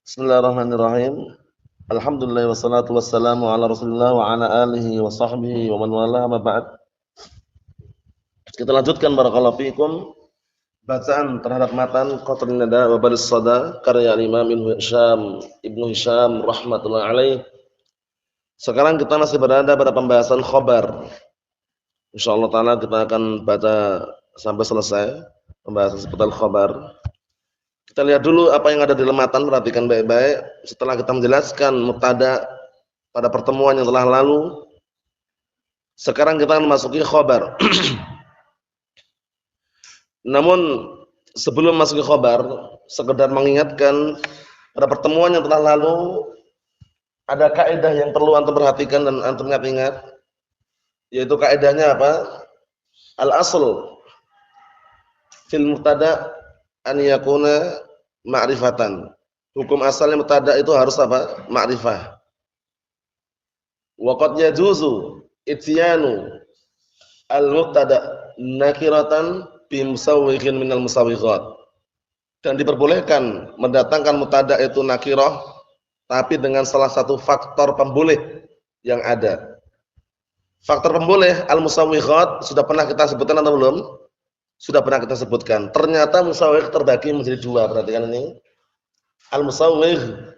Bismillahirrahmanirrahim. Alhamdulillah wassalatu wassalamu ala Rasulillah wa ala alihi wa sahbihi wa man wala ma ba'd. Kita lanjutkan barakallahu fikum bacaan terhadap matan Qatrun Nada wa Baris Sada karya Imam Ibnu Hisham rahimatullah alaih. Sekarang kita masih berada pada pembahasan khabar. Insyaallah taala kita akan baca sampai selesai pembahasan seputar khabar. Kita lihat dulu apa yang ada di lematan, perhatikan baik-baik. Setelah kita menjelaskan mubtada pada pertemuan yang telah lalu, sekarang kita akan memasuki khabar. Namun sebelum masuk ke khabar, sekedar mengingatkan pada pertemuan yang telah lalu ada kaidah yang perlu antum perhatikan dan antum ingat-ingat, yaitu kaidahnya apa? Al-asl fil mubtada an yakuna ma'rifatan. Hukum asalnya mubtada itu harus apa? Ma'rifah. Wa qad yajuzu ityanu al-mubtada nakiratan bi musawwighin minal musawwighat. Dan diperbolehkan mendatangkan mubtada itu nakirah tapi dengan salah satu faktor pemboleh yang ada. Faktor pemboleh al-musawwighat sudah pernah kita sebutkan atau belum? Sudah pernah kita sebutkan. Ternyata musawwigh terbagi menjadi dua. Perhatikan ini. Al-musawwigh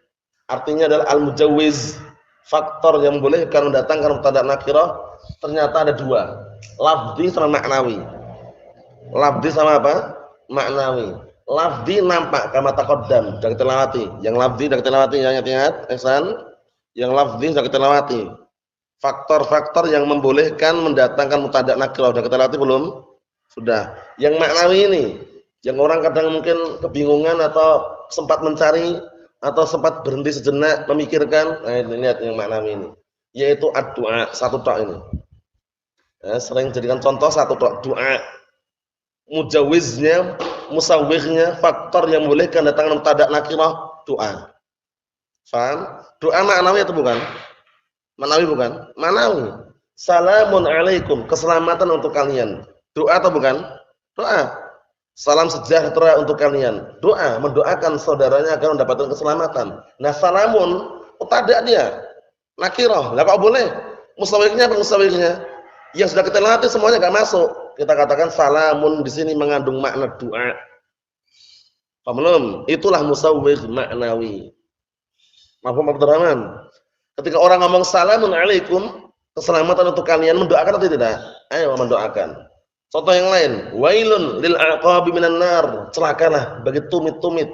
artinya adalah al-mujawwiz. Faktor yang membolehkan mendatangkan mubtada nakirah ternyata ada dua. Lafzi sama maknawi. Lafzi sama apa? Maknawi. Lafzi nampak kama taqaddam, sudah kita lewati. Yang lafzi sudah kita lewati, yang ingat-ingat, Ihsan. Yang lafzi sudah kita lewati. Faktor-faktor yang membolehkan mendatangkan mubtada nakirah sudah kita lewati belum? Sudah. Yang maknawi ini, yang orang kadang mungkin kebingungan atau sempat mencari atau sempat berhenti sejenak memikirkan. Nah, ini lihat yang maknawi ini, yaitu ad-du'a, satu tok ini. Ya, sering jadikan contoh satu tok, doa. Mujawiznya, musawwighnya, faktor yang membolehkan datangkan mubtada nakirah, doa. Paham? Doa maknawi atau bukan? Maknawi bukan? Maknawi. Salamun alaikum, keselamatan untuk kalian. Doa atau bukan? Doa. Salam sejahtera untuk kalian. Doa, mendoakan saudaranya agar mendapatkan keselamatan. Nah, salamun mubtada dia nakirah. Lah kok boleh? Musawwighnya apa musawwighnya? Yang sudah kita latih semuanya enggak masuk. Kita katakan salamun di sini mengandung makna doa. Paham belum? Itulah musawwigh maknawi. Mafhum Abdurrahman? Ketika orang ngomong salamun alaikum, keselamatan untuk kalian, mendoakan atau tidak? Ayo mendoakan. Contoh yang lain, wailun lil aqabi minan nar, celakalah bagi tumit-tumit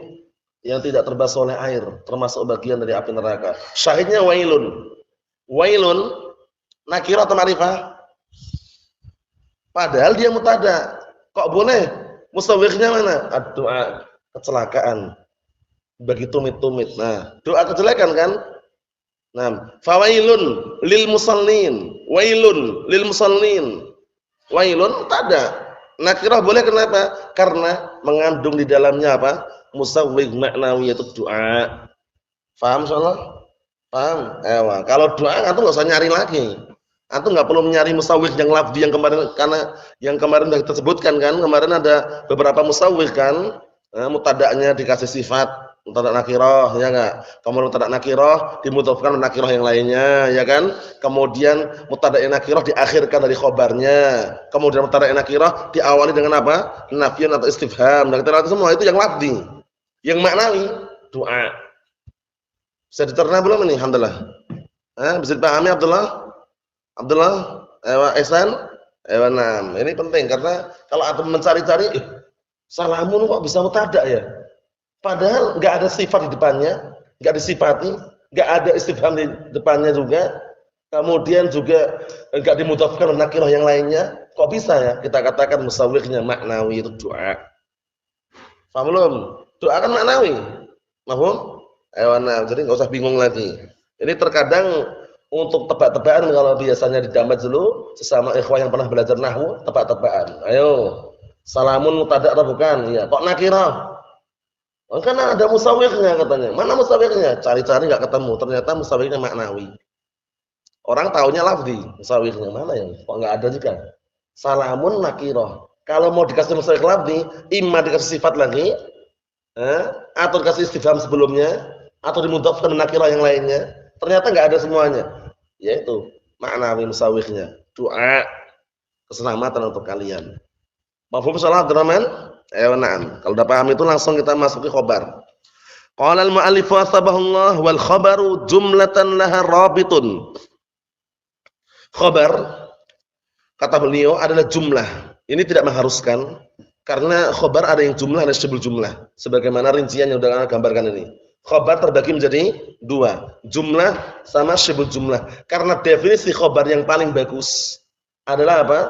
yang tidak terbasuh oleh air, termasuk bagian dari api neraka. Syahidnya wailun. Wailun nakirah atau ma'rifah? Padahal dia mubtada. Kok boleh? Musawwighnya mana? Ad-du'a, kecelakaan bagi tumit-tumit. Nah, doa kejelekan kan? Nah, fawailun lil musallin, wailun lil musallin. Wailun tada. Nakirah boleh kenapa? Karena mengandung di dalamnya apa? Musawwigh maknawi yaitu doa. Paham insyaallah? Paham? Ewa. Kalau doa antum enggak usah nyari lagi. Antum enggak perlu mencari musawwigh yang lafzi yang kemarin, karena yang kemarin sudah kita sebutkan kan, kemarin ada beberapa musawwigh kan. Mubtada'nya dikasih sifat mubtada nakirah, ya enggak? Kemudian mubtada nakirah dimudhofkan nakirah yang lainnya, ya kan? Kemudian mubtada nakirah diakhirkan dari khobarnya. Kemudian mubtada nakirah diawali dengan apa? Nafyun atau istifham. Dan kita lihat semua itu yang lafzi. Yang maknawi doa. Bisa dicerna belum ini? Alhamdulillah. Bisa dipahami Abdullah? Abdullah? Ihsan? Nah, ini penting karena kalau antum mencari-cari, salamun kok bisa mubtada ya? Padahal enggak ada sifat di depannya, enggak disifati, enggak ada istifham di depannya juga. Kemudian juga enggak dimudhafkan nakirah yang lainnya. Kok bisa ya? Kita katakan musawwighnya maknawi itu doa. Paham belum? Doa kan maknawi. Paham? Nah, jadi enggak usah bingung lagi. Ini terkadang untuk tebak-tebakan kalau biasanya di damaj dulu sesama ikhwah yang pernah belajar nahwu, tebak-tebakan. Ayo. Salamun mubtada atau bukan? Iya, kok nakirah? Karena ada musawwighnya katanya. Mana musawwighnya? Cari-cari enggak ketemu. Ternyata musawwighnya maknawi. Orang taunya lafzi, musawwighnya mana ya? Kok enggak ada juga? Salamun nakirah. Kalau mau dikasih musawwigh lafzi, imma dikasih sifat lagi, atau dikasih istifham sebelumnya, atau dimudhafkan nakirah yang lainnya, ternyata enggak ada semuanya. Yaitu makna musawwighnya, doa keselamatan untuk kalian. Mafhum salah Abdurrahman? Ayo na'am. Kalau udah paham itu langsung kita masuk ke khabar. Qala al-mu'allif wa sabahullah wal khabaru jumlatan laha rabitun. Khabar kata beliau adalah jumlah. Ini tidak mengharuskan karena khabar ada yang jumlah ada syibul jumlah. Sebagaimana rincian yang sudah kita gambarkan ini. Khabar terbagi menjadi dua, jumlah sama syibul jumlah. Karena definisi khabar yang paling bagus adalah apa?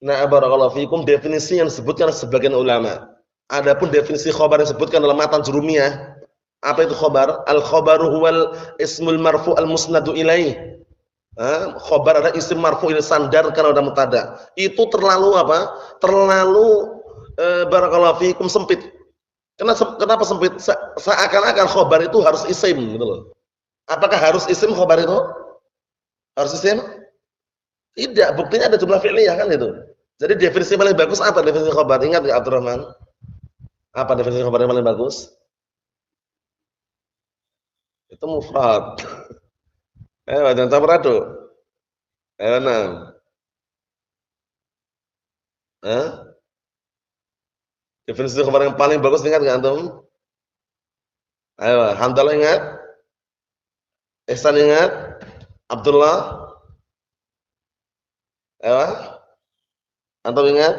Nah, barakallahu fikum definisi yang disebutkan sebagian ulama. Adapun definisi khabar yang disebutkan dalam matan jurumiyah, apa itu khabar? Al-khabaru huwal ismul marfu' al-musnadu ilaih. Khabar adalah isim marfu' yang disandarkan pada mubtada. Itu terlalu apa? Terlalu barakallahu fikum sempit. Kenapa sempit? Seakan-akan khabar itu harus isim gitu loh. Apakah harus isim khabar itu? Harus isim? Tidak, buktinya ada jumlah fi'liyah kan itu. Jadi definisi paling bagus apa definisi khabar? Ingat enggak Abdurrahman? Apa definisi khabar yang paling bagus? Itu mufrad. Jangan campur aduk. Nah. Definisi khabar yang paling bagus ingat enggak antum? Ayo, Hamdalah ingat? Ihsan ingat? Abdullah? Ayo. Antum ingat?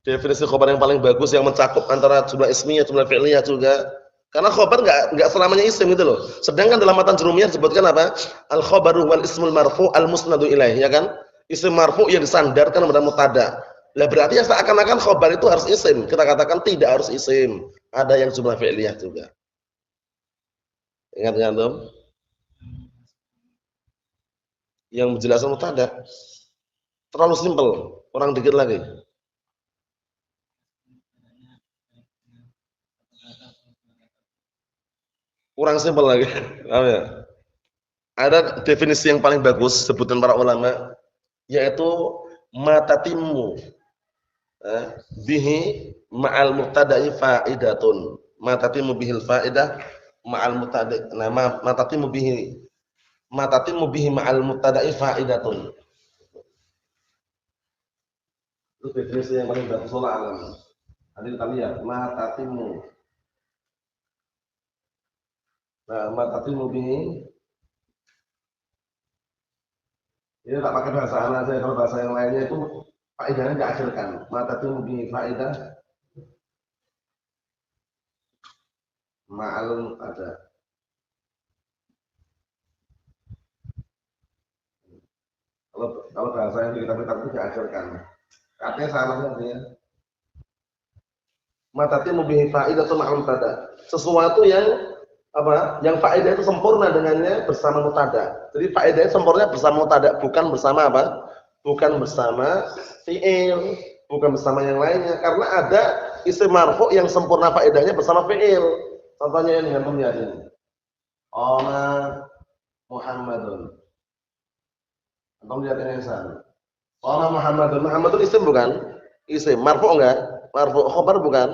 Definisi khabar yang paling bagus yang mencakup antara jumlah ismiyah, jumlah fi'liyah juga. Karena khabar enggak selamanya isim gitu loh. Sedangkan dalam matan jurumiyah disebutkan apa? Al-khabaru wal ismul marfu' al-musnadu ilaih, ya kan? Isim marfu' yang disandarkan pada mubtada. Lah berarti ya seakan-akan khabar itu harus isim. Kita katakan tidak harus isim. Ada yang jumlah fi'liyah juga. Ingat enggak antum? Yang menjelaskan mubtada. Terlalu simpel, kurang dikit lagi. Kurang simpel lagi. Paham ya? Ada definisi yang paling bagus sebutan para ulama yaitu matatimu bihi ma'al mubtada'i fa'idatun. Matatimu bihil fa'idah ma'al mubtada'i. Nah, matatimu bihi ma'al mubtada'i fa'idatun. Itu definisi yang paling bagus soal alam. Hadis kita lihat matatimu. Nah, matatimu bihi. Ini tak pakai bahasa anak saya, kalau bahasa yang lainnya itu faedahnya diajarkan. Matatimu bihi faedah ma'al ada. Kalau bahasa yang kita itu diajarkan. Katanya sama saja. Matatimu bihi faedah itu ma'al mubtada. Sesuatu yang apa? Yang faedah itu sempurna dengannya bersama mubtada. Jadi faedahnya sempurna bersama mubtada, bukan bersama apa? Bukan bersama fi'il, bukan bersama yang lainnya. Karena ada isim marfu' yang sempurna faedahnya bersama fi'il. Contohnya ini antum lihat ini. Qama Muhammadun. Antum lihat ini Ihsan. Qama Muhammadun. Muhammadun isim bukan? Isim. Marfu' enggak? Marfu'. Khabar bukan?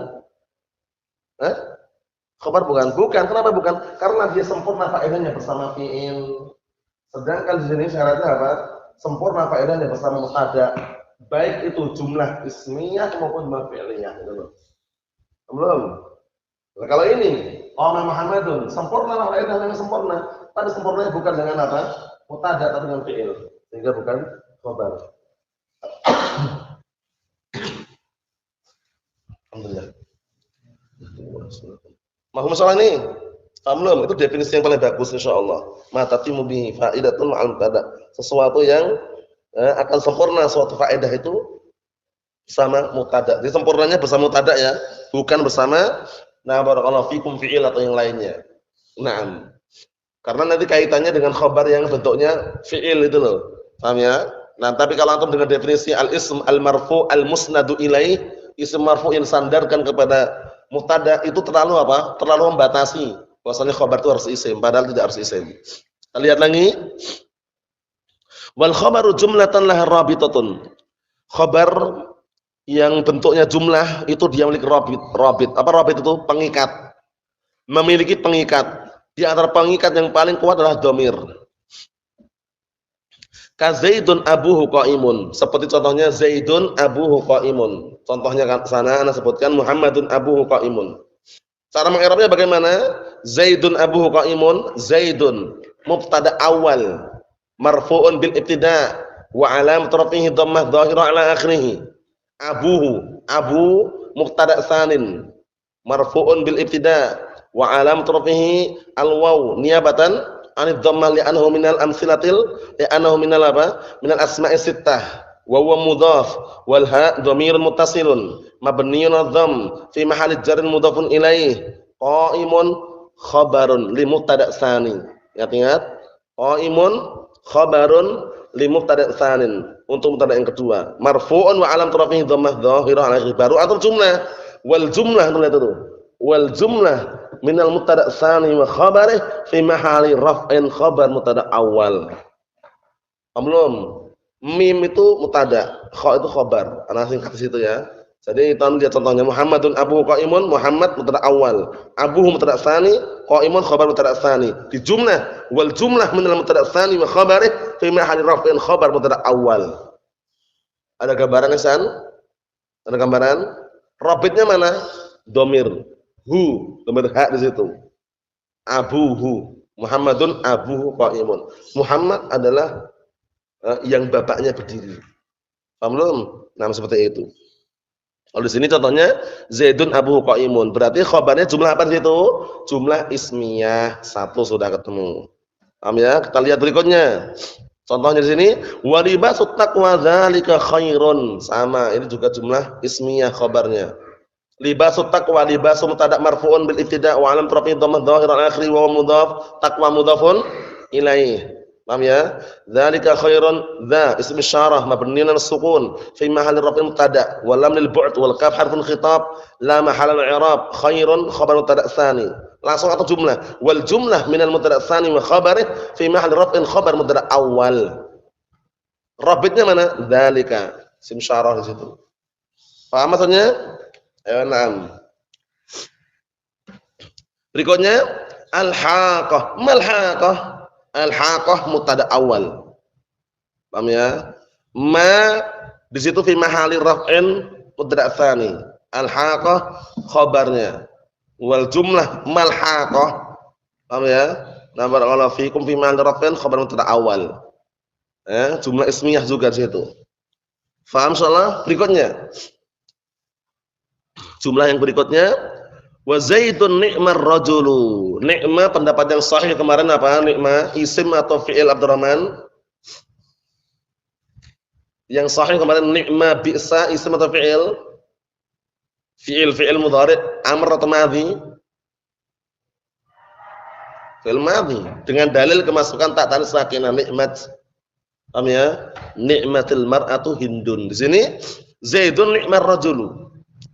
Khabar bukan? Bukan. Kenapa bukan? Karena dia sempurna faedahnya bersama fi'il. Sedangkan di sini syaratnya apa? Sempurna faedahnya bersama mubtada. Baik itu jumlah ismiyah maupun jumlah fi'liyah, gitu loh. Belum? Nah, kalau ini, qama Muhammadun, sempurna faedahnya sempurna. Tapi sempurnanya bukan dengan apa? Mubtada tapi dengan fi'il. Sehingga bukan khabar. Alhamdulillah. Mahum masalah ini? Paham belum? Itu definisi yang paling bagus insyaallah. Matatimu bi fa'idatun ma'al mubtada. Sesuatu yang akan sempurna suatu faedah itu bersama mubtada. Jadi sempurnanya bersama mubtada ya, bukan bersama barakallahu fikum fi'il atau yang lainnya. Naam. Karena nanti kaitannya dengan khabar yang bentuknya fi'il itu loh. Paham ya? Nah, tapi kalau antum dengan definisi al-ism al-marfu' al-musnadu ilaih, isim marfu' yang sandarkan kepada mubtada itu terlalu apa? Terlalu membatasi. Bahwasanya khabar itu harus isim, padahal tidak harus isim. Kita lihat lagi. Wal khabaru jumlatan laha rabitatun. Khabar yang bentuknya jumlah itu dia memiliki rabit. Apa rabit itu? Pengikat. memiliki pengikat. Di antara pengikat yang paling kuat adalah dhamir. Ka Zaidun abuhu qaimun. Seperti contohnya Zaidun abuhu qaimun. Contohnya kan sana ana sebutkan Muhammadun abuhu qaimun. Cara mengi'rabnya bagaimana? Zaidun abuhu qaimun. Zaidun mubtada awal marfu'un bil ibtida' wa alamat rafihi dhammah dhahirah ala akhirih. Abuhu, abu mubtada sanin marfu'un bil ibtida' wa alamat rafihi al waw niyabatan anid dhammah li'annahu minal amsilatil li'annahu minal apa? Minal asma'i sittah wa huwa mudhaf wal ha dhamirun muttasilun mabniun 'ala dhamm fi mahalli jarrin mudhafun ilaih qaimun khabarun li mubtada tsani. Ingat-ingat, qaimun khabarun li mubtada tsanin untuk mubtada yang kedua, marfu'un wa alam rafihi dhammah dhahirah 'ala akhirih. Baru atur jumlah wal jumlah itu. Wal jumlah minal mubtada tsani wa khabarih fi mahalli raf'in khabar mubtada awal. Belum. Mim itu mubtada, kha itu khabar. Ana singkat di situ ya. Jadi kita lihat contohnya Muhammadun abuhu qaimun, Muhammad mubtada awal, abuhu mubtada tsani, qaimun khabar mubtada tsani. Di jumlah wal jumlah minal mubtada tsani wa khabarih fi mahalli raf'in khabar mubtada awal. Ada gambaran Hasan? Ada gambaran? Rabitnya mana? Dhamir. Hu, dhamir ha di situ. Abuhu, Muhammadun abuhu qaimun. Muhammad adalah yang bapaknya berdiri. Paham belum? Nah, seperti itu. Kalau di sini contohnya Zaidun abuhu qaimun. Berarti khabarnya jumlah apa di situ? Jumlah ismiyah. Satu sudah ketemu. Paham ya? Kita lihat berikutnya. Contohnya di sini wa libasut taqwa dzalika khairun. Sama, ini juga jumlah ismiyah khabarnya. Libasut taqwa, libasu mubtada marfu'un bil ibtida' wa alam rafi'i dhammah dhahirah al-akhir wa mudhaf, taqwa mudhafun ilaih. Paham ya? Dzalika khairun, dza ism isyarah mabniun 'ala sukun fi mahalli raf'in mubtada' wa lam lil bu'd wal kaf harfun khitab la mahala al i'rab khairun khabar mubtada' tsani. Langsung atau jumlah wal jumlah minal mubtada' tsani wa khabarih fi mahalli raf'in khabar mubtada' awal. Rabitnya mana? Dzalika ism isyarah di situ. Paham maksudnya? Ayo na'am. Berikutnya al-haqah. Mal haqah? Al-haqah mubtada awal. Paham ya? Ma di situ fi mahalli raf'in mubtada tsani. Al-haqah khabarnya. Wal jumlah mal haqah. Paham ya? Na barakallahu fikum fi mahalli raf'in khabar mubtada awal. Jumlah ismiyah juga di situ. Paham insyaallah? Berikutnya. Jumlah yang berikutnya wa zaidun ni'mar rajulu. Ni'ma pendapat yang sahih kemarin apa? Ni'ma isim atau fi'il Abdurrahman? Yang sahih kemarin ni'ma bi'sa isim atau fi'il? Fi'il mudhari' amr atau madhi? Fi'il madhi dengan dalil kemasukan tak tanis sakinah nikmat. Paham ya? Nikmatil mar'atu hindun. Di sini zaidun ni'mar rajulu.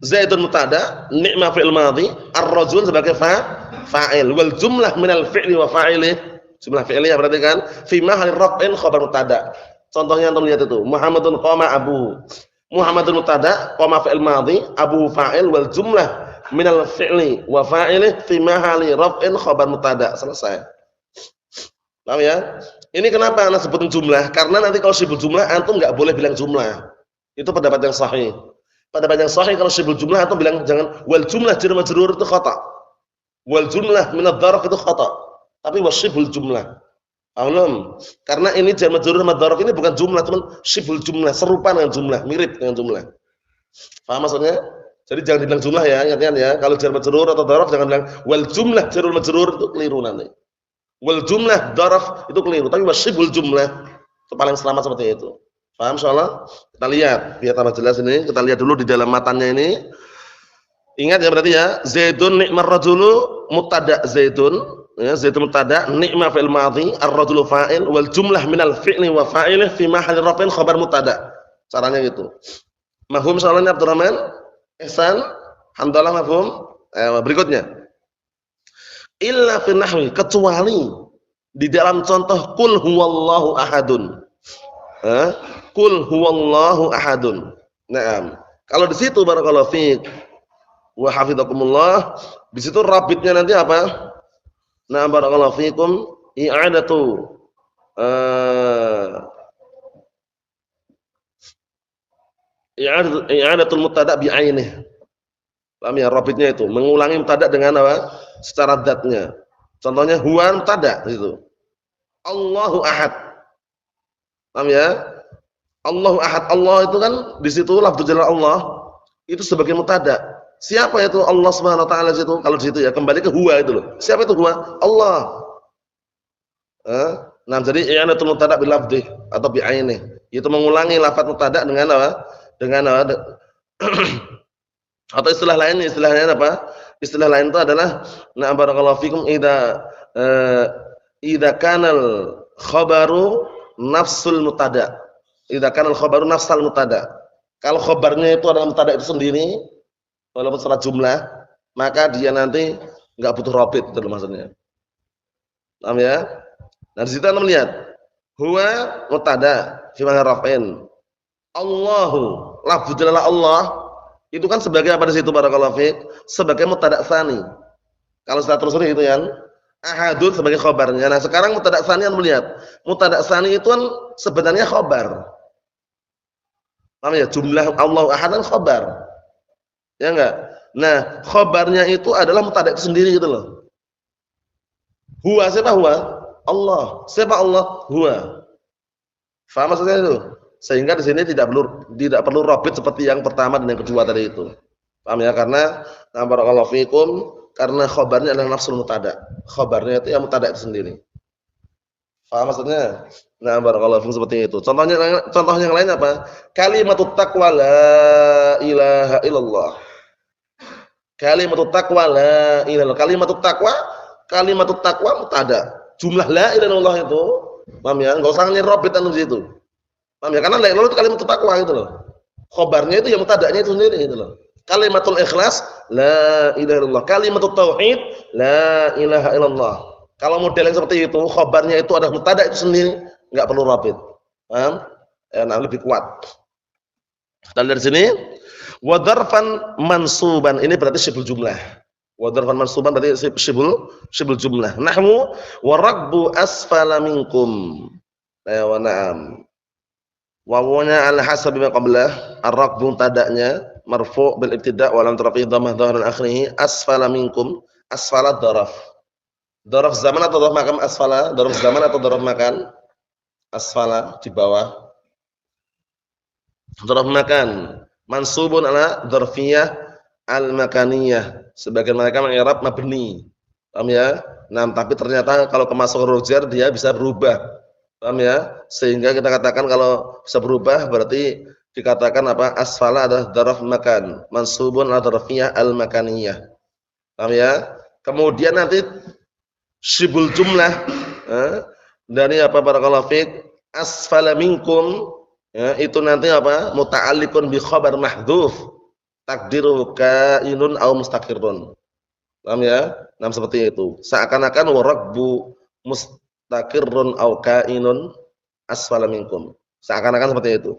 Zaidun mubtada, ni'ma fi'il madhi, ar-rajul sebagai fa'il. Wal jumlah minal fi'li wa fa'ilih. Jumlah fi'liyah berarti kan fi mahalli raf'in khabar mubtada. Contohnya antum lihat itu, Muhammadun qama abuhu. Muhammadun mubtada, qama fi'il madhi, abuhu fa'il wal jumlah minal fi'li wa fa'ilih fi mahalli raf'in khabar mubtada. Selesai. Paham ya? Ini kenapa ana sebutin jumlah? Karena nanti kalau sibuk jumlah antum enggak boleh bilang jumlah. Itu pendapat yang sahih. Pendapat yang sahih kalau sibuk jumlah antum bilang jangan wal jumlah jar majrur itu khata. Wal jumlah min adz-dzarf itu khata. Tapi wasybul jumlah. Paham? Karena ini jar majrur sama dzarf ini bukan jumlah, teman, sybul jumlah, serupa dengan jumlah, mirip dengan jumlah. Paham maksudnya? Jadi jangan dibilang jumlah ya, ingat ya. Kalau jar majrur atau dzarf jangan bilang wal jumlah jar majrur, itu keliru nanti. Wal jumlah dzarf itu keliru, tapi wasybul jumlah itu paling selamat seperti itu. Paham insyaallah? Kita lihat biar tambah jelas ini. Kita lihat dulu di dalam matanya ini. Ingat ya berarti ya, Zaidun ni'mar rajulu mubtada Zaidun, ya, Zaidun mubtada, ni'ma fi'il madhi, ar-rajulu fa'il wal jumlah minal fi'li wa fa'ilih fi mahalli raf'in khabar mubtada. Caranya gitu. Mafhum insyaallah Abdurrahman? Ihsan? Hamdalah mafhum? Berikutnya. Illa fi nahwi, kecuali di dalam contoh qul huwallahu ahadun. Qul huwallahu ahadun. Naam. Kalau di situ barakallahu fiik wa hafizakumullah. Di situ rabitnya nanti apa? Nah, barakallahu fikum i'adatu i'adatul mubtada' bi ainih. Paham ya? Rabitnya itu mengulangi mubtada' dengan apa? Secara dzatnya. Contohnya huwa mubtada' itu. Allahu ahad. Paham ya? Allahu ahad. Allah itu kan di situ lafdz jalal Allah itu sebagai mubtada'. Siapa itu Allah Subhanahu wa taala situ? Kalau di situ ya kembali ke huwa itu loh. Siapa itu huwa? Allah. Nah, jadi i'anatul mubtada' bil lafdhi atau bi ainih. Itu mengulangi lafaz mubtada' dengan apa? Dengan apa? Atau istilah lain, istilahnya apa? Istilah lain itu adalah na barakallahu fikum idza kanal khabaru nafsul mubtada'. Idza kanal khabaru nafsal mubtada'. Kalau khabarnya itu adalah mubtada' itu sendiri walaupun secara jumlah, maka dia nanti enggak butuh rabit itu maksudnya. Paham ya? Nah, di situ Anda melihat huwa mubtada' fi mahall raf'in. Allahu lafdz jalalah Allah itu kan sebagai apa di situ barakallahu fiik? Sebagai mubtada' tsani. Kalau secara terus itu ya. Ahadun sebagai khabarnya. Nah, sekarang mubtada' tsani Anda melihat. Mubtada' tsani itu kan sebenarnya khabar. Paham ya? Jumlah Allahu ahad kan khabar. Ya enggak? Nah, khabarnya itu adalah mubtada' itu sendiri gitu loh. Huwa siapa huwa? Allah. Siapa Allah? Huwa. Faham maksudnya itu? Sehingga di sini tidak perlu rabit seperti yang pertama dan yang kedua tadi itu. Paham ya? Karena barakallahu fikum, karena khabarnya adalah nafsul mubtada'. Khabarnya itu yang mubtada' itu sendiri. Paham maksudnya? Nah, barakallahu fikum seperti itu. Contoh yang lain apa? Kalimatut taqwa la ilaha illallah. Kalimatut taqwa la ilaha illallah. Kalimatut taqwa mubtada'. Jumlah la ilaha illallah itu, paham ya? Enggak usah nyerobit anu di situ. Paham ya? Karena la ilaha itu kalimat taqwa gitu loh. Khabarnya itu yang mubtada'nya itu sendiri gitu loh. Kalimatul ikhlas la ilaha illallah. Kalimatut tauhid la ilaha illallah. Kalau model yang seperti itu, khabarnya itu ada mubtada' itu sendiri, enggak perlu rabit. Paham? Nah, lebih kuat. Dan dari sini wa dzarfan mansuban ini berarti syibul jumlah. Wa dzarfan mansuban berarti syibul jumlah. Nahwu wa raqbu asfala minkum. Ya wa na'am. Wawunya ala hasabi ma qablah, ar-raqbu tadanya marfu' bil ibtida' wa lam tarafi dhammah dhahran akhirih asfala minkum. Asfala dharaf. Dharaf zaman atau dharaf makan asfala? Dharaf zaman atau dharaf makan? Asfala di bawah. Dharaf makan mansubun ala dzarfiyah al-makaniyah. Sebagian mereka mengi'rab mabni. Paham ya? Nah, tapi ternyata kalau kemasuk huruf jar dia bisa berubah. Paham ya? Sehingga kita katakan kalau bisa berubah berarti dikatakan apa? Asfala adalah dzaraf makan, mansubun ala dzarfiyah al-makaniyah. Paham ya? Kemudian nanti syibul jumlah dari apa barakallahu fiik asfala minkum ya, itu nanti apa? Muta'alliqun bi khabar mahdhuf takdiruhu kainun aw mustaqirrun. Paham ya? Nah, seperti itu. Seakan-akan waraqbu mustaqirrun aw kainun asfala minkum. Seakan-akan seperti itu.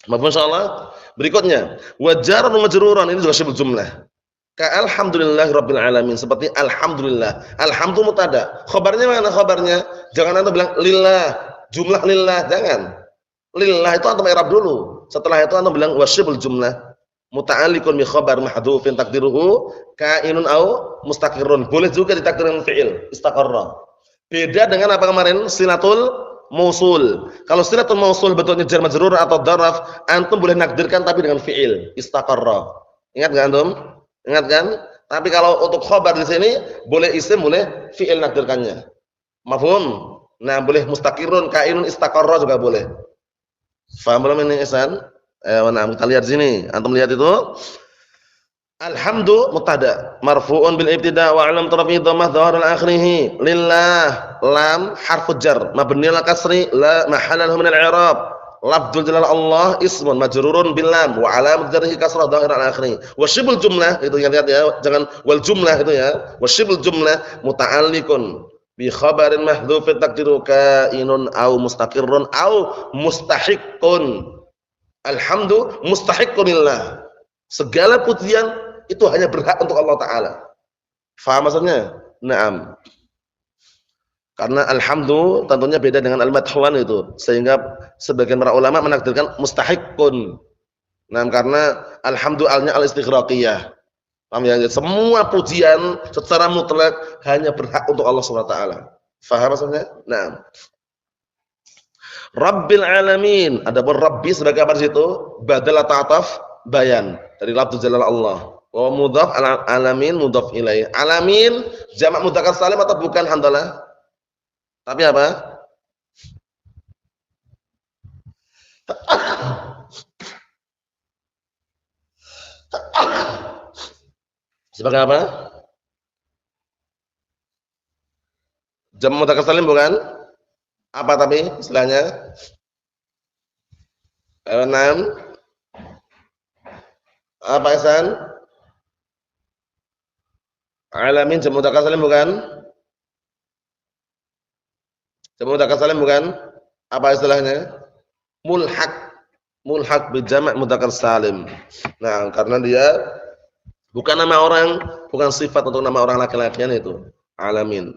Mafhum insyaallah? Berikutnya, wa jarun wa majrurun ini juga syibul jumlah. Ka alhamdulillahirabbil alamin, seperti alhamdulillah. Alhamdu mubtada. Khabarnya mana khabarnya? Jangan Anda bilang lillah, jumlah lillah, jangan. Lillah itu antum i'rab dulu. Setelah itu antum bilang wasyibul jumlah muta'alliqun bi khabar mahdhufin taqdiruhu kainun aw mustaqirrun. Boleh juga ditakdirkan fi'il istaqarra. Beda dengan apa kemarin? Silatul mausul. Kalau silatul mausul bentuknya jar majrur atau dzaraf, antum boleh nakdirkan tapi dengan fi'il istaqarra. Ingat enggak antum? Ingat kan? Tapi kalau untuk khabar di sini boleh isim, boleh fi'il nakdirkannya. Mafhum? Nah, boleh mustaqirrun, kainun, istaqarra juga boleh. Faham belum ini Ihsan? Nah, kita lihat sini. Antum lihat itu. Alhamdu mubtada, marfu'un bil ibtida' wa 'alam tarafi dhammah dhahar al-akhirih. Lillah, lam harfu jar, mabni ala kasri, la mahalla lahu min al-i'rab. Lafdzul jalal Allah ismun majrurun bil lam wa alamat jarhi kasrah dhahir al akhir. Wa syibul jumlah itu ingat ya, jangan wal jumlah itu ya. Wa syibul jumlah muta'alliqun bi khabarin mahdhufin taqdiru kainun aw mustaqirrun aw mustahiqqun. Alhamdu mustahiqqun lillah. Segala pujian itu hanya berhak untuk Allah Ta'ala. Faham maksudnya? Naam. Karena alhamdu tentunya beda dengan al-madhuan itu. Sehingga sebagian para ulama menakdirkan mustahiqun. Nah, karena alhamdu alnya al-istighraqiyah. Paham ya? Semua pujian secara mutlak hanya berhak untuk Allah Subhanahu wa taala. Faham maksudnya? Nah. Rabbil alamin. Adapun Rabbi sebagai apa di situ? Badal atau ataf bayan dari lafaz jalal Allah. Wa mudhaf alamin mudhaf ilaih. Alamin jamak mudzakkar salim atau bukan hamdalah? Tapi apa? Sebagai apa? Jamak mudzakkar salim bukan? Apa tapi istilahnya? Enam. Apa Ihsan? Alamin jamak mudzakkar salim bukan? Jamak mudzakkar salim bukan? Apa istilahnya? Mulhaq. Mulhaq bi jamak mudzakkar salim. Nah, karena dia bukan nama orang, bukan sifat untuk nama orang laki-lakian itu. Alamin.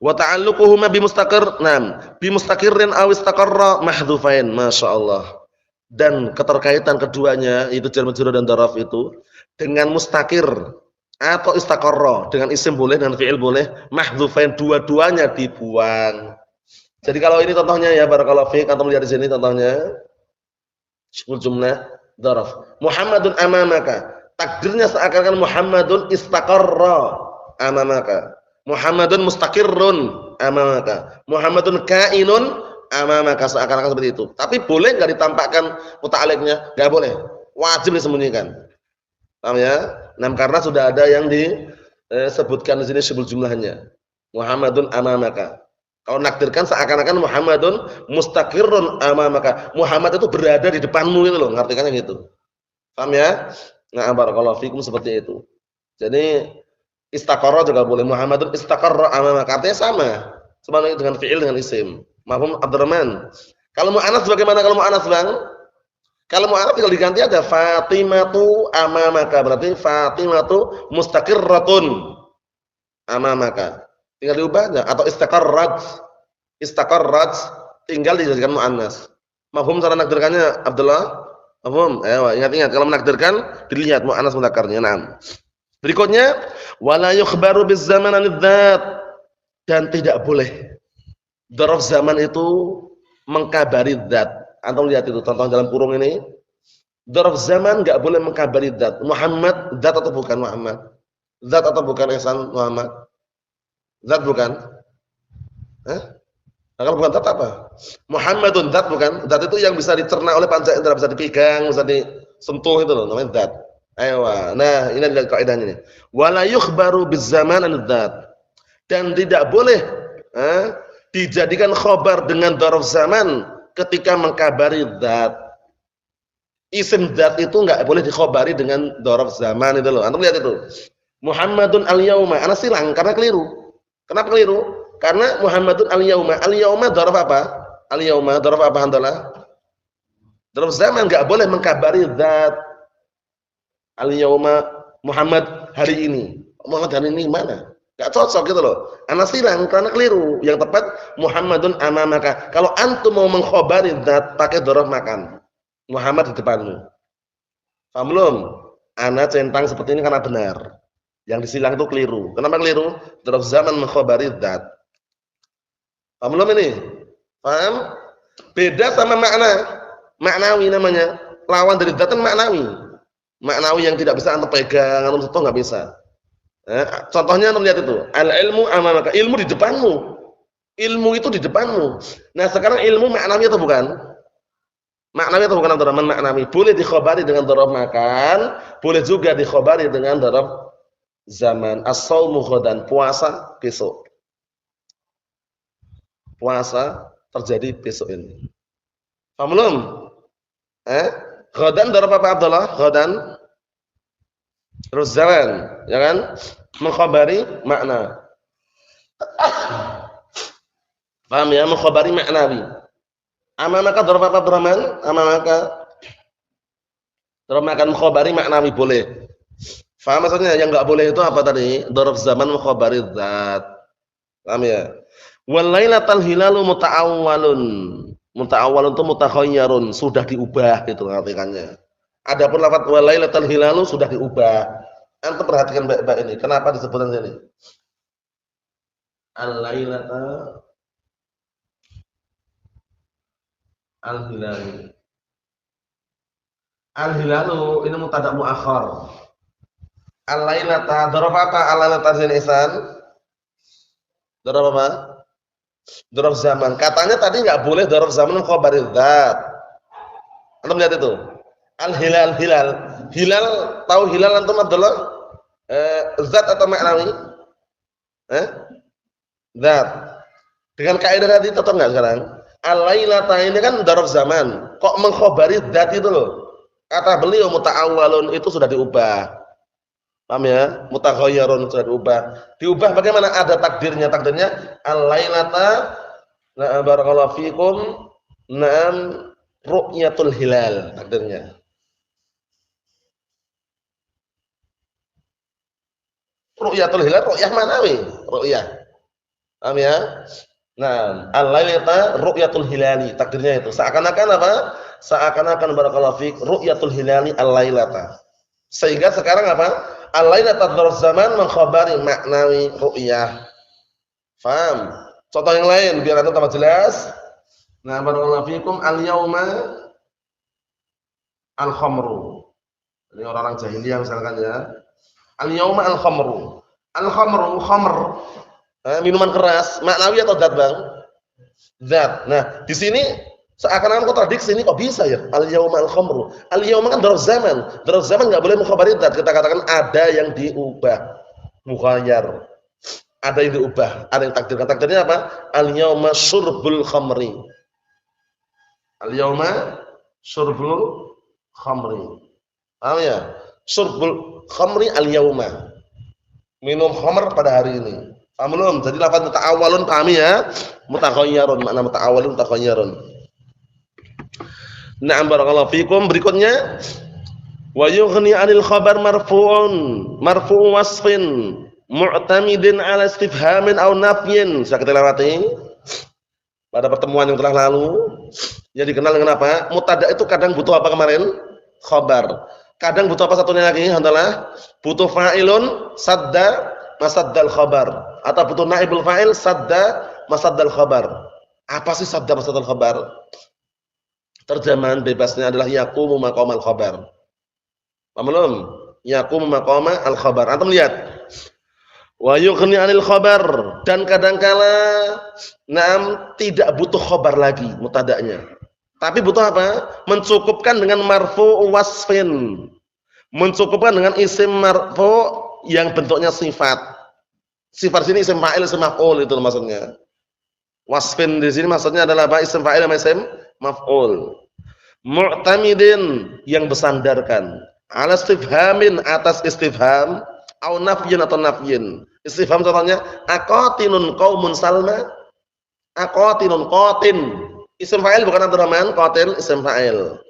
Wa ta'alluquhuma bi mustaqir. Naam, bi mustaqirrin aw istaqarra mahdhufain. Masyaallah. Dan keterkaitan keduanya itu jar majrur dan dzaraf itu dengan mustaqir atau istaqarra, dengan isim boleh dengan fi'il boleh, mahdzufain dua-duanya dibuang. Jadi kalau ini contohnya ya barakallahu fiik, antum lihat di sini contohnya syukur jumlah dzaraf. Muhammadun amamaka. Takdirnya seakan-akan Muhammadun istaqarra amamaka. Muhammadun mustaqirrun amamaka. Muhammadun kainun amamaka, seakan-akan seperti itu. Tapi boleh enggak ditampakkan muta'alliqnya? Enggak boleh. Wajib disembunyikan. Paham ya? Nah, karena sudah ada yang disebutkan di sini syubul jumlahnya. Muhammadun amamaka. Kalau nakdirkan seakan-akan Muhammadun mustaqirrun amamaka. Muhammad itu berada di depanmu gitu loh, ngartikannya gitu. Paham ya? Nah, barakallahu fikum seperti itu. Jadi istaqarra juga boleh. Muhammadun istaqarra amamaka. Artinya sama. Sama dengan fi'il dengan isim. Mafhum Abdurrahman? Kalau mu'anats bagaimana kalau mu'anats, Bang? Kalau mu'anats tinggal diganti aja Fatimatu amamaka. Berarti Fatimatu mustaqirratun amamaka. Tinggal diubah aja atau istaqarrat. Istaqarrat tinggal dijadikan mu'annas. Mafhum cara nakdirkannya Abdullah? Mafhum? Ayo ingat-ingat kalau menakdirkan dilihat mu'annas mudzakarnya. Naam. Berikutnya wala yukhbaru bizzaman anidz-dzat, dan tidak boleh dzaraf zaman itu mengkabari zat. Antum lihat itu contoh dalam kurung ini. Dzaraf zaman enggak boleh mengkabari zat. Muhammad zat atau bukan Muhammad? Zat atau bukan Ihsan Muhammad? Zat bukan? Hah? Nah, kalau bukan zat apa? Muhammadun zat bukan? Zat itu yang bisa dicerna oleh panca indera, bisa dipegang, bisa disentuh itu loh, namanya zat. Ayo. Nah, ini adalah kaidahnya ini. Wala yukhbaru bizzaman anidz-dzat. Dan tidak boleh dijadikan khobar dengan dzaraf zaman ketika mengkabari zat. Isim zat itu enggak boleh dikhobari dengan dzaraf zaman itu loh. Antum lihat itu. Muhammadun al-yauma. Ana silang karena keliru. Kenapa keliru? Karena Muhammadun al-yauma. Al-yauma dzaraf apa? Al-yauma dzaraf apa handalah? Dzaraf zaman enggak boleh mengkabari zat. Al-yauma Muhammad hari ini. Muhammad hari ini mana? Enggak cocok gitu loh. Ana silang karena keliru. Yang tepat Muhammadun amamaka. Kalau antum mau mengkhobari zat pakai dzaraf makan. Muhammad di depanmu. Paham belum? Ana centang seperti ini karena benar. Yang disilang itu keliru. Kenapa keliru? Dzaraf zaman mengkhobari zat. Paham belum ini? Paham? Beda sama makna. Maknawi namanya. Lawan dari zat kan maknawi. Maknawi yang tidak bisa antum pegang, antum sentuh enggak bisa. Contohnya antum lihat itu. Al-ilmu amamaka. Ilmu di depanmu. Ilmu itu di depanmu. Nah, sekarang ilmu maknawi atau bukan? Maknawi atau bukan Abdurrahman? Maknawi. Boleh dikhobari dengan dzaraf makan, boleh juga dikhobari dengan dzaraf zaman. As-shaumu ghadan, puasa besok. Puasa terjadi besok ini. Paham belum? Ghadan dzaraf apa Abdullah? Ghadan terus zaman, ya kan? Mengkhobari makna. Paham ya? Mengkhobari maknawi. Amamaka dzaraf apa Abdurrahman? Amamaka dzaraf makan mengkhobari maknawi boleh. Faham maksudnya? Yang enggak boleh itu apa tadi? Dzaraf zaman wa khabari dzat. Paham ya? Wal lailatal hilalu muta'awwalun. Muta'awwalun itu mutakhayyarun, sudah diubah itu artikannya. Adapun lafaz wal lailatal hilalu sudah diubah. Antum perhatikan baik-baik ini. Kenapa disebutkan sini? Al-lailata al-hilalu. Al-hilalu ini mubtada muakhar. Al-lailata dzaraf apa? Al-lailata zin ihsan. Dzaraf apa? Dzaraf zaman. Katanya tadi enggak boleh dzaraf zaman khabari dzat. Antum lihat itu. Al-hilal hilal. Hilal, tahu hilal antum adalah zat atau maknawi? Zat. Dengan kaidah tadi tetap enggak sekarang? Al-lailata ini kan dzaraf zaman. Kok mengkhabari zat itu loh. Kata beliau muta'awwalun itu sudah diubah. Paham ya? Mutakhayyarun sudah diubah. Diubah bagaimana? Ada takdirnya. Takdirnya al-lailata na'am barakallahu fikum na'am ru'yatul hilal takdirnya. Ru'yatul hilal ru'yah manawi, ru'yah. Paham ya? Nah, al-lailata ru'yatul hilali takdirnya itu. Seakan-akan apa? Seakan-akan barakallahu fik ru'yatul hilali al-lailata. Sehingga sekarang apa? Al-lailata dzarf zaman mengkhabari maknawi ru'yah. Paham? Contoh yang lain biar antum tambah jelas. Nah, barakallahu fikum al-yauma al-khamru. Ini orang-orang jahiliyah misalkan ya. Al-yauma al-khamru. Al-khamru khamr. Minuman keras, maknawi atau zat, Bang? Zat. Nah, di sini seakan-akan kontradiksi ini kok bisa ya? Al-yauma al-khamru. Al-yauma kan dzarf zaman. Dzarf zaman enggak boleh mengkhabari zat. Kita katakan ada yang diubah. Mukhayyar. Ada yang diubah, ada yang takdirkan. Takdirnya apa? Al-yauma syurbul khamri. Al-yauma syurbul khamri. Paham ya? Syurbul khamri al-yauma. Minum khamr pada hari ini. Paham belum? Jadi lafaz muta'awwalun pahami ya? Mutakhayyarun, makna muta'awwalun mutakhayyarun. Na'am barakallahu fikum. Berikutnya wa yughni 'anil khabar marfu'u wasfin mu'tamidin 'ala istifhamin aw nafyin. Sudah kita lewati pada pertemuan yang telah lalu. Yang dikenal dengan apa? Mubtada itu kadang butuh apa kemarin? Khabar. Kadang butuh apa satunya lagi? Adalah butuh fa'ilun sadda masaddal khabar atau butuh naibul fa'il sadda masaddal khabar. Apa sih sadda masaddal khabar? Terjemahan bebasnya adalah yaqumu maqamal khabar. Paham belum? Yaqumu maqama al khabar. Antum lihat. Wa yughni 'anil khabar, dan kadangkala tidak butuh khabar lagi mubtada'nya. Tapi butuh apa? Mencukupkan dengan marfu' wasfin. Mencukupkan dengan isim marfu' yang bentuknya sifat. Sifat sini isim fa'il, isim maf'ul itu maksudnya. Wasfin di sini maksudnya adalah apa? Isim fa'il sama isim maf'ul. Mu'tamidin yang bersandarkan. Ala istifhamin atas istifham, au nafyin atau nafyin. Istifham contohnya aqatinun qaumun salma. Aqatinun qatin. Isim fa'il bukan Abdurrahman, qatil isim fa'il.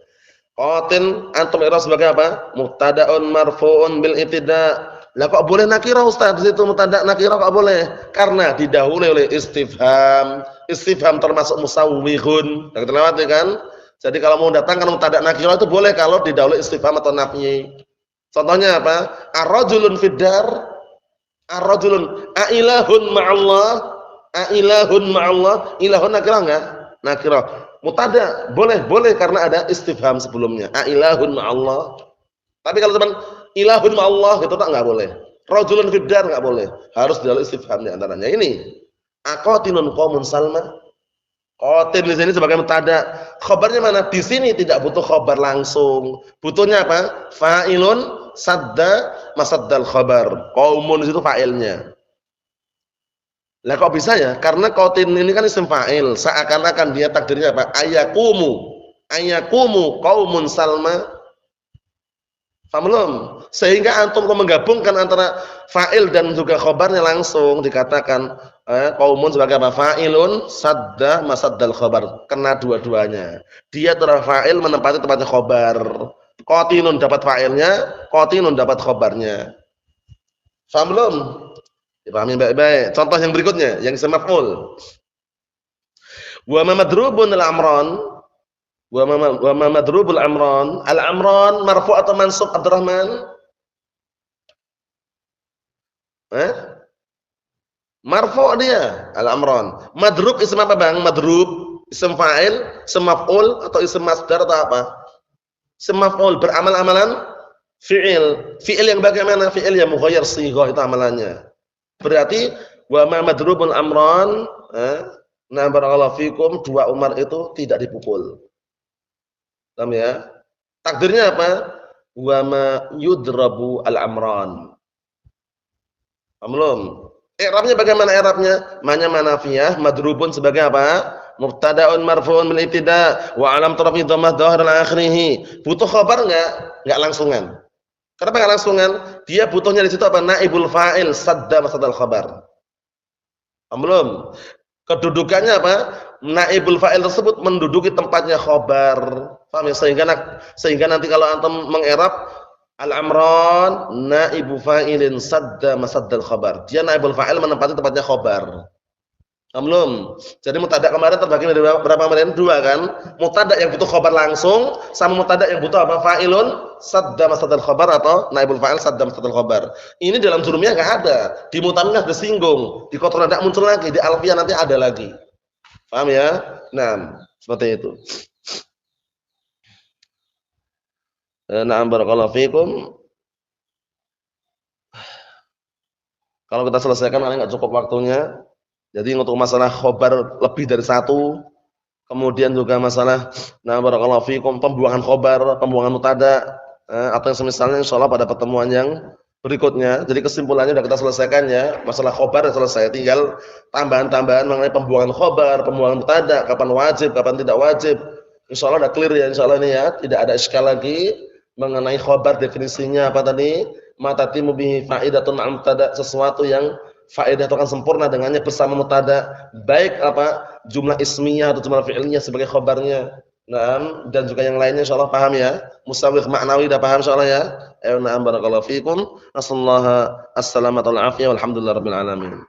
Qatin antum i'rab sebagai apa? Mubtada'un marfu'un bil ibtida'. Lah kok boleh nakirah Ustaz? Di situ mubtada' nakirah kok boleh? Karena didahului oleh istifham. Istifham termasuk musawwighun. Kita lewati kan? Jadi kalau mau datangkan mubtada' nakirah itu boleh kalau didahului istifham atau nafyi. Contohnya apa? Ar-rajulun fiddar. Ar-rajulun a'ilahun ma'allah. A'ilahun ma'allah. Ilahun nakirah enggak? Nakirah. Mubtada' boleh karena ada istifham sebelumnya. A'ilahun ma'allah. Tapi kalau teman ilahun ma'allah itu tak enggak boleh. Rajulun fiddar enggak boleh. Harus didahului istifham di antaranya. Ini aqatinun qaumun salma. Qatin di sini sebagai mubtada'. Khabarnya mana? Di sini tidak butuh khabar langsung. Butuhnya apa? Fa'ilun sadda masaddal khabar. Qaumun itu fa'ilnya. Lah kok bisa ya? Karena qatin ini kan isim fa'il. Seakan-akan dia takdirnya apa? Ayakumu qaumun salma. Paham belum? Sehingga antum kalau menggabungkan antara fa'il dan juga khabarnya langsung dikatakan qaumun sebagai apa? Fa'ilun sadda masaddal khabar. Kena dua-duanya. Dia adalah fa'il menempati tempatnya khabar. Qatinun dapat fa'ilnya, qatinun dapat khabarnya. Paham belum? Dipahami baik-baik. Contoh yang berikutnya, yang isim maf'ul. Wa ma madrubun al-amran, wa ma madrubul amran. Al-amran marfu' atau mansub Abdurrahman? Eh? Marfu' dia, al-amran. Madrub isim apa, Bang? Madrub isim fa'il, isim maf'ul atau isim masdar atau apa? Isim maf'ul beramal-amalan fi'il. Fi'il yang bagaimana? Fi'il yang mughayyir shighah itu amalannya. Berarti wa ma madrubun amran, nah barakallahu fikum, dua Umar itu tidak dipukul. Paham ya? Takdirnya apa? Wa ma yudrabu al-amran. Paham belum? I'rabnya bagaimana i'rabnya? Manya manafiyah, madrubun sebagai apa? Mubtada'un marfu'un bil ibtida' wa alam rafi dhammah dhahir ala akhirih. Butuh khabar enggak? Enggak langsungan. Kenapa enggak langsungan? Dia butuhnya di situ apa? Naibul fa'il sadda masadal khabar. Paham belum? Kedudukannya apa? Naibul fa'il tersebut menduduki tempatnya khabar. Paham ya? Sehingga nanti kalau antum mengi'rab al-amran naibu fa'ilin sadda masaddal khabar. Dia naibul fa'il menempati tempatnya khabar. Paham belum? Jadi mubtada kemarin terbagi dari berapa kemarin? Dua kan? Mubtada yang butuh khabar langsung sama mubtada yang butuh apa? Fa'ilun sadda masaddal khabar atau naibul fa'il sadda masaddal khabar. Ini dalam jurumiyah enggak ada. Di mutamiyah disinggung, di qatrah tidak muncul lagi, di alfiyah nanti ada lagi. Paham ya? Nah, seperti itu. Na'am barakallahu fikum. Kalau kita selesaikan karena enggak cukup waktunya. Jadi untuk masalah khobar lebih dari satu, kemudian juga masalah na'am barakallahu fikum pembuangan khobar, pembuangan mubtada, atau yang semisalnya insyaallah pada pertemuan yang berikutnya. Jadi kesimpulannya sudah kita selesaikan ya. Masalah khobar sudah selesai, tinggal tambahan-tambahan mengenai pembuangan khobar, pembuangan mubtada, kapan wajib, kapan tidak wajib. Insyaallah sudah clear ya insyaallah ini ya, tidak ada iskal lagi. Mengenai khobar definisinya apa tadi? Matatimu bihi faidatun mubtada, sesuatu yang faedah itu akan sempurna dengannya bersama mubtada, baik apa jumlah ismiyah atau jumlah fi'ilnya sebagai khobarnya. Naam, dan juga yang lainnya insyaallah paham ya. Musawwir ma'nawi dah paham insyaallah ya. Na'am barakallahu fikum. Nasallahu as-salamata wal afiyah walhamdulillahirabbil alamin.